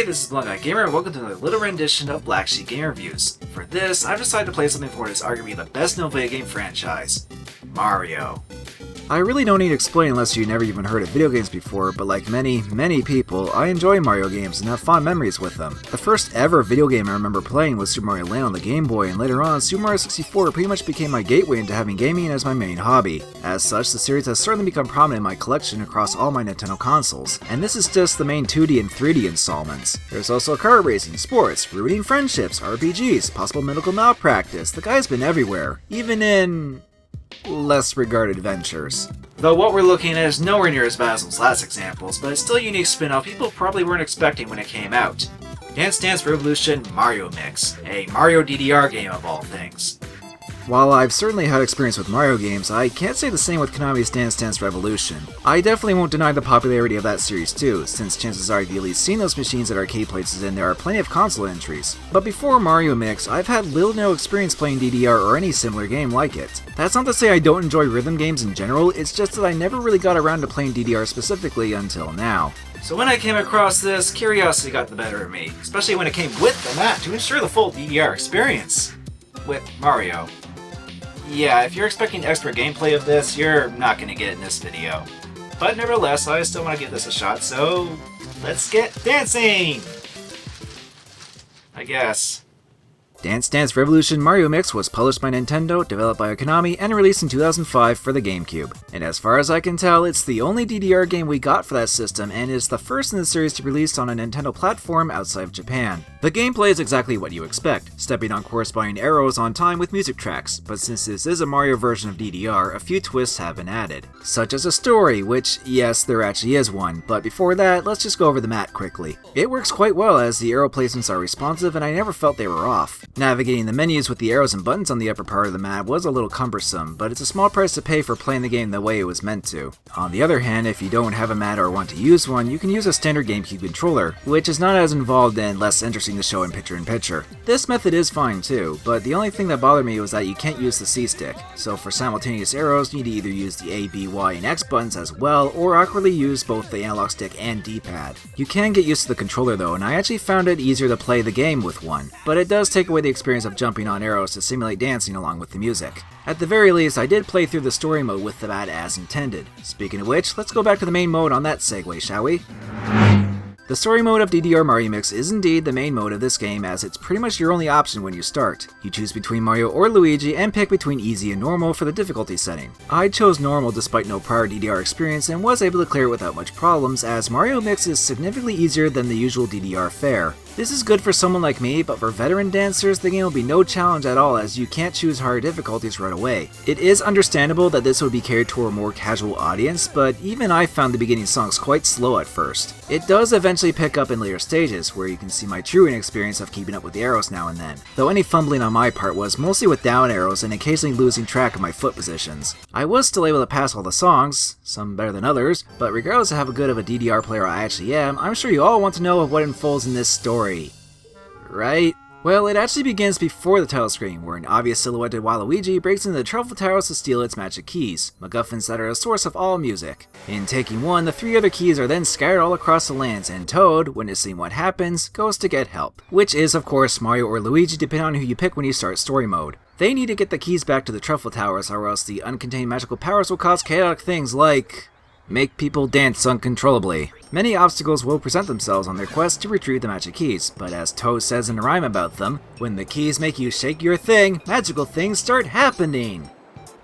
Hey, this is Blondeguygamer and welcome to another little rendition of Black Sheep Game Reviews. For this, I've decided to play something for what is arguably the best known video game franchise, Mario. I really don't need to explain unless you never even heard of video games before, but like many people, I enjoy Mario games and have fond memories with them. The first ever video game I remember playing was Super Mario Land on the Game Boy, and later on, Super Mario 64 pretty much became my gateway into having gaming as my main hobby. As such, the series has certainly become prominent in my collection across all my Nintendo consoles, and this is just the main 2D and 3D installments. There's also kart racing, sports, ruining friendships, RPGs, possible medical malpractice. The guy's been everywhere, even in less regarded ventures. Though what we're looking at is nowhere near as bad as those last examples, but it's still a unique spin-off people probably weren't expecting when it came out. Dance Dance Revolution Mario Mix, a Mario DDR game of all things. While I've certainly had experience with Mario games, I can't say the same with Konami's Dance Dance Revolution. I definitely won't deny the popularity of that series too, since chances are you've at least seen those machines at arcade places and there are plenty of console entries. But before Mario Mix, I've had little to no experience playing DDR or any similar game like it. That's not to say I don't enjoy rhythm games in general, it's just that I never really got around to playing DDR specifically until now. So when I came across this, curiosity got the better of me, especially when it came with the map to ensure the full DDR experience with Mario. Yeah, if you're expecting expert gameplay of this, you're not going to get it in this video. But nevertheless, I still want to give this a shot, so let's get dancing! I guess. Dance Dance Revolution Mario Mix was published by Nintendo, developed by Konami, and released in 2005 for the GameCube. And as far as I can tell, it's the only DDR game we got for that system, and is the first in the series to be released on a Nintendo platform outside of Japan. The gameplay is exactly what you expect, stepping on corresponding arrows on time with music tracks, but since this is a Mario version of DDR, a few twists have been added. Such as a story, which, yes, there actually is one, but before that, let's just go over the map quickly. It works quite well as the arrow placements are responsive, and I never felt they were off. Navigating the menus with the arrows and buttons on the upper part of the map was a little cumbersome, but it's a small price to pay for playing the game the way it was meant to. On the other hand, if you don't have a mat or want to use one, you can use a standard GameCube controller, which is not as involved and less interesting to show in picture-in-picture. This method is fine too, but the only thing that bothered me was that you can't use the C-stick, so for simultaneous arrows you need to either use the A, B, Y, and X buttons as well, or awkwardly use both the analog stick and D-pad. You can get used to the controller though, and I actually found it easier to play the game with one, but it does take away the experience of jumping on arrows to simulate dancing along with the music. At the very least, I did play through the story mode with the mat as intended. Speaking of which, let's go back to the main mode on that segue, shall we? The story mode of DDR Mario Mix is indeed the main mode of this game, as it's pretty much your only option when you start. You choose between Mario or Luigi and pick between easy and normal for the difficulty setting. I chose normal despite no prior DDR experience and was able to clear it without much problems, as Mario Mix is significantly easier than the usual DDR fare. This is good for someone like me, but for veteran dancers, the game will be no challenge at all as you can't choose higher difficulties right away. It is understandable that this would be catered to a more casual audience, but even I found the beginning songs quite slow at first. It does eventually pick up in later stages, where you can see my true inexperience of keeping up with the arrows now and then, though any fumbling on my part was mostly with down arrows and occasionally losing track of my foot positions. I was still able to pass all the songs, some better than others, but regardless of how good of a DDR player I actually am, I'm sure you all want to know what unfolds in this story. Right? Well, it actually begins before the title screen, where an obvious silhouetted Waluigi breaks into the Truffle Towers to steal its magic keys, MacGuffins that are the source of all music. In taking one, the 3 other keys are then scattered all across the lands, and Toad, witnessing what happens, goes to get help. Which is, of course, Mario or Luigi, depending on who you pick when you start story mode. They need to get the keys back to the Truffle Towers, or else the uncontained magical powers will cause chaotic things like make people dance uncontrollably. Many obstacles will present themselves on their quest to retrieve the magic keys, but as Toad says in a rhyme about them, when the keys make you shake your thing, magical things start happening.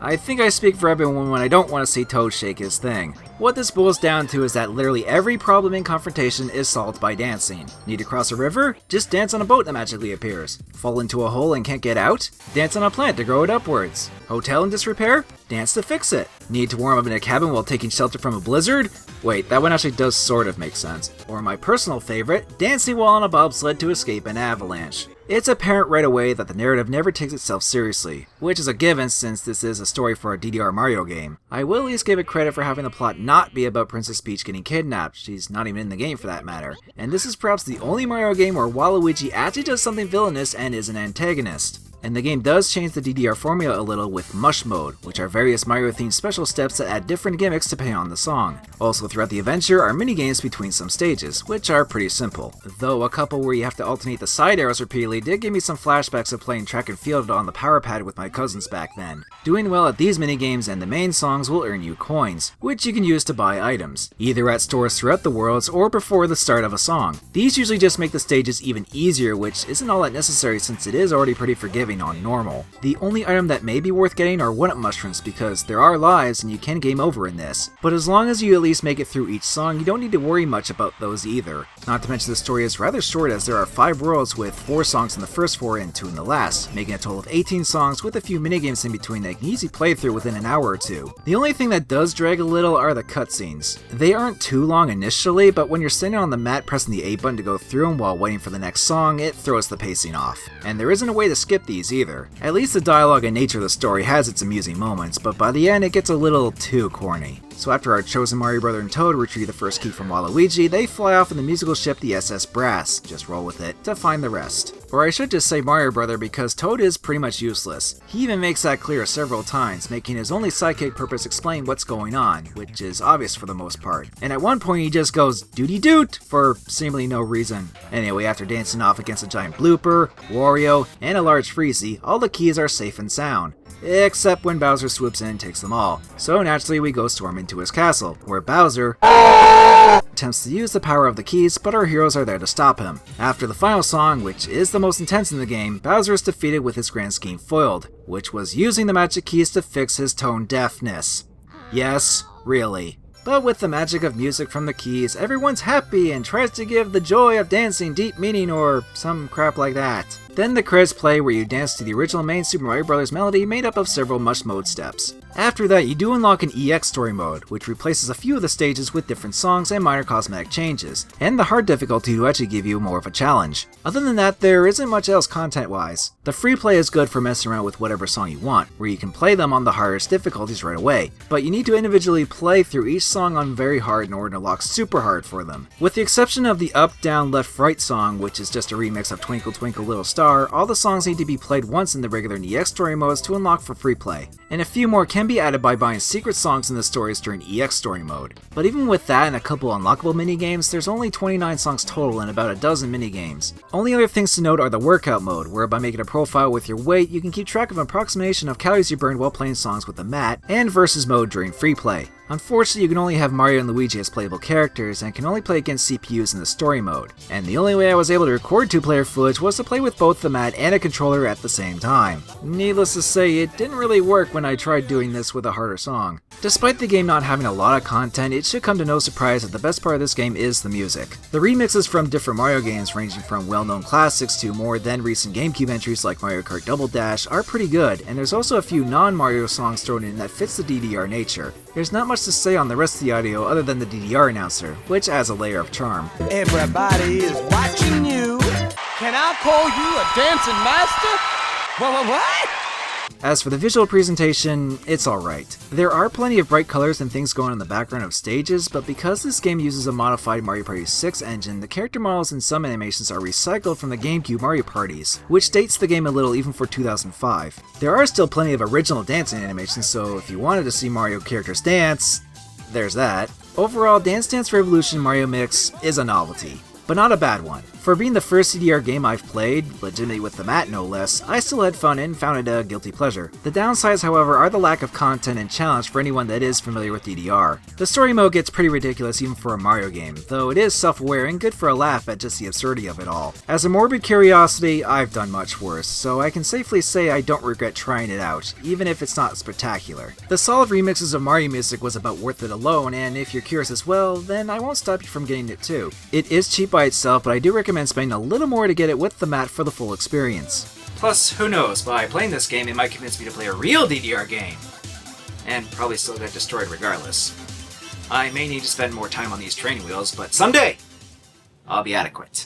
I think I speak for everyone when I don't want to see Toad shake his thing. What this boils down to is that literally every problem in confrontation is solved by dancing. Need to cross a river? Just dance on a boat that magically appears. Fall into a hole and can't get out? Dance on a plant to grow it upwards. Hotel in disrepair? Dance to fix it. Need to warm up in a cabin while taking shelter from a blizzard? Wait, that one actually does sort of make sense. Or my personal favorite, dancing while on a bobsled to escape an avalanche. It's apparent right away that the narrative never takes itself seriously, which is a given since this is a story for a DDR Mario game. I will at least give it credit for having the plot not be about Princess Peach getting kidnapped, she's not even in the game for that matter, and this is perhaps the only Mario game where Waluigi actually does something villainous and is an antagonist. And the game does change the DDR formula a little with Mush Mode, which are various Mario-themed special steps that add different gimmicks depending on the song. Also throughout the adventure are minigames between some stages, which are pretty simple. Though a couple where you have to alternate the side arrows repeatedly did give me some flashbacks of playing track and field on the power pad with my cousins back then. Doing well at these minigames and the main songs will earn you coins, which you can use to buy items, either at stores throughout the worlds or before the start of a song. These usually just make the stages even easier, which isn't all that necessary since it is already pretty forgiving on normal. The only item that may be worth getting are 1-up mushrooms because there are lives and you can game over in this, but as long as you at least make it through each song, you don't need to worry much about those either. Not to mention the story is rather short as there are 5 worlds with 4 songs in the first 4 and 2 in the last, making a total of 18 songs with a few minigames in between that you can easily play through within an hour or two. The only thing that does drag a little are the cutscenes. They aren't too long initially, but when you're sitting on the mat pressing the A button to go through them while waiting for the next song, it throws the pacing off. And there isn't a way to skip these either. At least the dialogue and nature of the story has its amusing moments, but by the end it gets a little too corny. So after our chosen Mario Brother and Toad retrieve the first key from Waluigi, they fly off in the musical ship the SS Brass, just roll with it, to find the rest. Or I should just say Mario Brother because Toad is pretty much useless. He even makes that clear several times, making his only sidekick purpose explain what's going on, which is obvious for the most part. And at one point he just goes doody doot for seemingly no reason. Anyway, after dancing off against a giant blooper, Wario, and a large Freezy, all the keys are safe and sound. Except when Bowser swoops in and takes them all. So naturally we go storm into his castle, where Bowser attempts to use the power of the keys, but our heroes are there to stop him. After the final song, which is the most intense in the game, Bowser is defeated with his grand scheme foiled, which was using the magic keys to fix his tone deafness. Yes, really. But with the magic of music from the keys, everyone's happy and tries to give the joy of dancing deep meaning or some crap like that. Then the credits play where you dance to the original main Super Mario Bros. Melody made up of several Mush Mode steps. After that, you do unlock an EX story mode, which replaces a few of the stages with different songs and minor cosmetic changes, and the hard difficulty to actually give you more of a challenge. Other than that, there isn't much else content-wise. The free play is good for messing around with whatever song you want, where you can play them on the hardest difficulties right away, but you need to individually play through each song on very hard in order to unlock super hard for them. With the exception of the up, down, left, right song, which is just a remix of Twinkle Twinkle Little Star, all the songs need to be played once in the regular and EX story modes to unlock for free play, and a few more can be added by buying secret songs in the stories during EX story mode. But even with that and a couple unlockable minigames, there's only 29 songs total and about a dozen minigames. Only other things to note are the workout mode, where by making a profile with your weight, you can keep track of an approximation of calories you burned while playing songs with the mat, and versus mode during free play. Unfortunately, you can only have Mario and Luigi as playable characters and can only play against CPUs in the story mode. And the only way I was able to record 2-player footage was to play with both the mat and a controller at the same time. Needless to say, it didn't really work when I tried doing this with a harder song. Despite the game not having a lot of content, it should come to no surprise that the best part of this game is the music. The remixes from different Mario games ranging from well-known classics to more than recent GameCube entries like Mario Kart Double Dash are pretty good, and there's also a few non-Mario songs thrown in that fits the DDR nature. There's not much to say on the rest of the audio other than the DDR announcer, which adds a layer of charm. Everybody is watching you. Can I call you a dancing master? What? As for the visual presentation, it's alright. There are plenty of bright colors and things going on in the background of stages, but because this game uses a modified Mario Party 6 engine, the character models in some animations are recycled from the GameCube Mario Parties, which dates the game a little even for 2005. There are still plenty of original dancing animations, so if you wanted to see Mario characters dance, there's that. Overall, Dance Dance Revolution Mario Mix is a novelty, but not a bad one. For being the first DDR game I've played, legitimately with the mat no less, I still had fun and found it a guilty pleasure. The downsides, however, are the lack of content and challenge for anyone that is familiar with DDR. The story mode gets pretty ridiculous even for a Mario game, though it is self-aware and good for a laugh at just the absurdity of it all. As a morbid curiosity, I've done much worse, so I can safely say I don't regret trying it out, even if it's not spectacular. The solid remixes of Mario music was about worth it alone, and if you're curious as well, then I won't stop you from getting it too. It is cheap by itself, but I do recommend spending a little more to get it with the mat for the full experience. Plus, who knows, by playing this game it might convince me to play a real DDR game. And probably still get destroyed regardless. I may need to spend more time on these training wheels, but someday I'll be adequate.